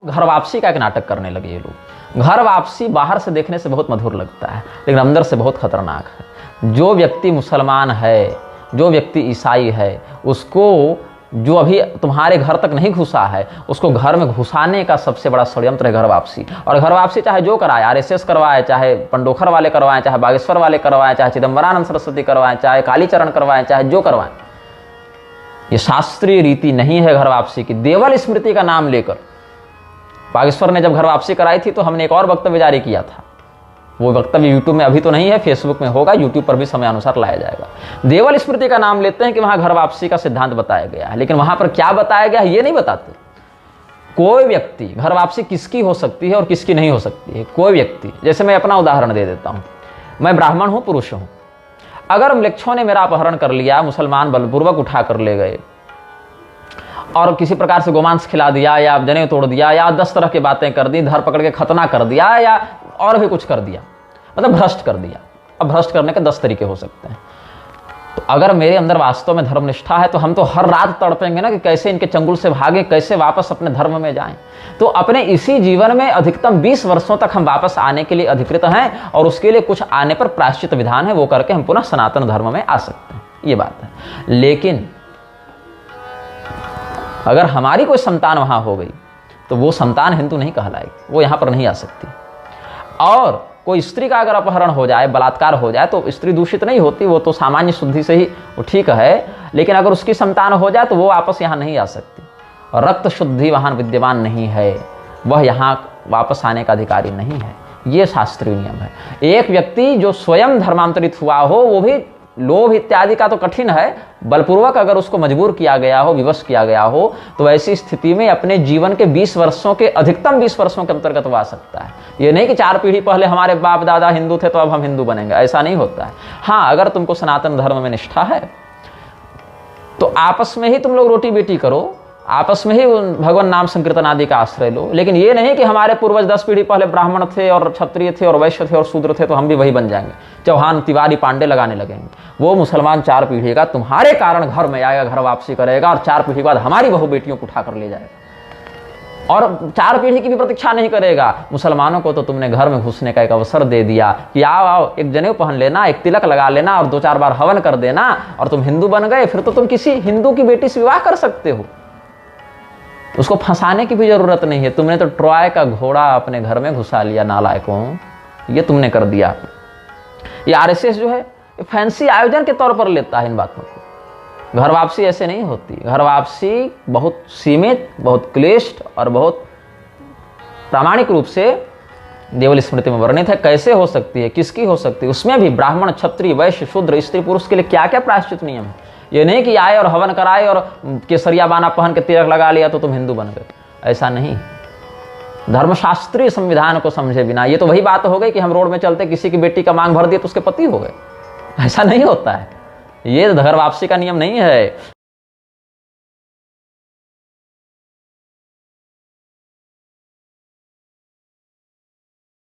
घर वापसी का एक नाटक करने लगे ये लोग। घर वापसी बाहर से देखने से बहुत मधुर लगता है, लेकिन अंदर से बहुत खतरनाक है। जो व्यक्ति मुसलमान है, जो व्यक्ति ईसाई है, उसको जो अभी तुम्हारे घर तक नहीं घुसा है, उसको घर में घुसाने का सबसे बड़ा षड्यंत्र है घर वापसी। और घर वापसी चाहे जो कराए, आरएसएस करवाए, चाहे पंडोखर वाले करवाएं, चाहे बागेश्वर वाले करवाएं, चाहे चिदम्बरानंद सरस्वती करवाएं, चाहे कालीचरण करवाएं, चाहे जो करवाएं, ये शास्त्रीय रीति नहीं है घर वापसी की। देवल स्मृति का नाम लेकर बागेश्वर ने जब घर वापसी कराई थी तो हमने एक और वक्तव्य जारी किया था। वो वक्तव्य यूट्यूब में अभी तो नहीं है, फेसबुक में होगा, यूट्यूब पर भी समय अनुसार लाया जाएगा। देवल स्मृति का नाम लेते हैं कि वहां घर वापसी का सिद्धांत बताया गया है, लेकिन वहां पर क्या बताया गया है ये नहीं बताते। कोई व्यक्ति, घर वापसी किसकी हो सकती है और किसकी नहीं हो सकती है। कोई व्यक्ति, जैसे मैं अपना उदाहरण दे देता हूं, मैं ब्राह्मण हूं, पुरुष हूं, अगर म्लेच्छों ने मेरा अपहरण कर लिया, मुसलमान बलपूर्वक उठा कर ले गए और किसी प्रकार से गोमांस खिला दिया या जनेऊ तोड़ दिया या 10 तरह की बातें कर दी, धर पकड़ के खतना कर दिया या और भी कुछ कर दिया, मतलब भ्रष्ट कर दिया। अब भ्रष्ट करने के 10 तरीके हो सकते हैं। तो अगर मेरे अंदर वास्तव में धर्मनिष्ठा है तो हम तो हर रात तड़पेंगे ना कि कैसे इनके चंगुल से भागे, कैसे वापस अपने धर्म में जाएं। तो अपने इसी जीवन में अधिकतम 20 वर्षों तक हम वापस आने के लिए अधिकृत हैं और उसके लिए कुछ आने पर प्रायश्चित विधान है, वो करके हम पुनः सनातन धर्म में आ सकते हैं। ये बात है। लेकिन अगर हमारी कोई संतान वहां हो गई तो वो संतान हिंदू नहीं कहलाएगी, वो यहां पर नहीं आ सकती। और कोई स्त्री का अगर अपहरण हो जाए, बलात्कार हो जाए, तो स्त्री दूषित नहीं होती, वो तो सामान्य शुद्धि से ही वो ठीक है। लेकिन अगर उसकी संतान हो जाए तो वो वापस यहाँ नहीं आ सकती। और रक्त शुद्धि वहां विद्यमान नहीं है, वह यहाँ वापस आने का अधिकारी नहीं है। ये शास्त्रीय नियम है। एक व्यक्ति जो स्वयं धर्मांतरित हुआ हो, वो भी लोभ इत्यादि का तो कठिन है, बलपूर्वक अगर उसको मजबूर किया गया हो, विवश किया गया हो, तो ऐसी स्थिति में अपने जीवन के 20 वर्षों के, अधिकतम 20 वर्षों के अंतर्गत वो आ सकता है। ये नहीं कि 4 पीढ़ी पहले हमारे बाप दादा हिंदू थे तो अब हम हिंदू बनेंगे, ऐसा नहीं होता है। हाँ, अगर तुमको सनातन धर्म में निष्ठा है तो आपस में ही तुम लोग रोटी बेटी करो, आपस में ही भगवान नाम संकीर्तन आदि का आश्रय लो। लेकिन ये नहीं कि हमारे पूर्वज 10 पीढ़ी पहले ब्राह्मण थे और क्षत्रिय थे और वैश्य थे और शूद्र थे तो हम भी वही बन जाएंगे, चौहान तिवारी पांडे लगाने लगेंगे। वो मुसलमान 4 पीढ़ी का तुम्हारे कारण घर में आएगा, घर वापसी करेगा और 4 पीढ़ी के बाद हमारी बहु बेटियों को उठा कर ले जाएगा और 4 पीढ़ी की भी प्रतीक्षा नहीं करेगा। मुसलमानों को तो तुमने घर में घुसने का एक अवसर दे दिया कि आओ आओ, एक जनेऊ पहन लेना, एक तिलक लगा लेना और 2-4 बार हवन कर देना और तुम हिंदू बन गए। फिर तो तुम किसी हिंदू की बेटी से विवाह कर सकते हो, उसको फंसाने की भी जरूरत नहीं है। तुमने तो ट्रॉय का घोड़ा अपने घर में घुसा लिया, नालायकों, ये तुमने कर दिया। ये आरएसएस जो है फैंसी आयोजन के तौर पर लेता है इन बातों को। घर वापसी ऐसे नहीं होती। घर वापसी बहुत सीमित, बहुत क्लिष्ट और बहुत प्रामाणिक रूप से देवल स्मृति में वर्णित है। कैसे हो सकती है, किसकी हो सकती है, उसमें भी ब्राह्मण, क्षत्रिय, वैश्य, शूद्र, स्त्री, पुरुष के लिए क्या क्या प्रायश्चित नियम है। ये नहीं कि आए और हवन कराए और केसरिया बाना पहन के तिलक लगा लिया तो तुम हिंदू बन गए, ऐसा नहीं। धर्मशास्त्रीय संविधान को समझे बिना ये तो वही बात हो गई कि हम रोड में चलते किसी की बेटी का मांग भर दिया तो उसके पति हो गए, ऐसा नहीं होता है। ये घर वापसी का नियम नहीं है।